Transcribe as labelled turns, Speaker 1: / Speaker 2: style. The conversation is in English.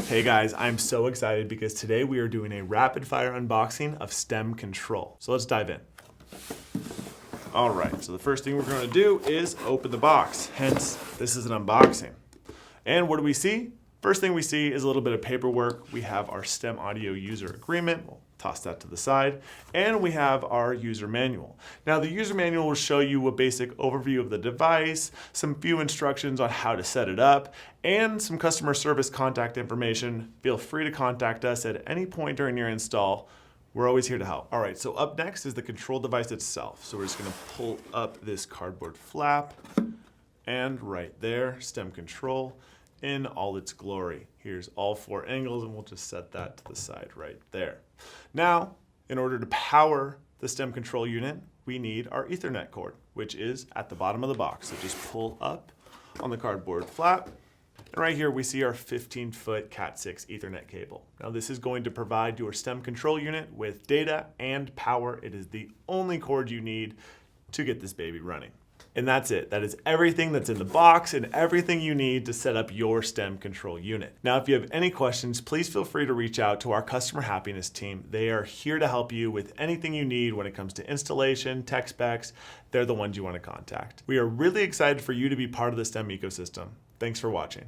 Speaker 1: Hey guys, I'm so excited because today we are doing a rapid fire unboxing of stem control. So let's dive in. All right, so the first thing we're going to do is open the box. Hence, this is an unboxing. And what do we see? First thing we see is a little bit of paperwork. We have our stem audio user agreement. We'll toss that to the side. And we have our user manual. Now the user manual will show you a basic overview of the device, some few instructions on how to set it up, and some customer service contact information. Feel free to contact us at any point during your install. We're always here to help. All right, so up next is the control device itself. So we're just gonna pull up this cardboard flap, and right there, stem control in all its glory. Here's all four angles, and we'll just set that to the side right there. Now, in order to power the stem control unit, we need our Ethernet cord, which is at the bottom of the box. So just pull up on the cardboard flap, and right here we see our 15-foot Cat6 Ethernet cable. Now this is going to provide your stem control unit with data and power. It is the only cord you need to get this baby running. And that's it. That is everything that's in the box and everything you need to set up your stem control unit. Now, if you have any questions, please feel free to reach out to our customer happiness team. They are here to help you with anything you need when it comes to installation, tech specs. They're the ones you want to contact. We are really excited for you to be part of the STEM ecosystem. Thanks for watching.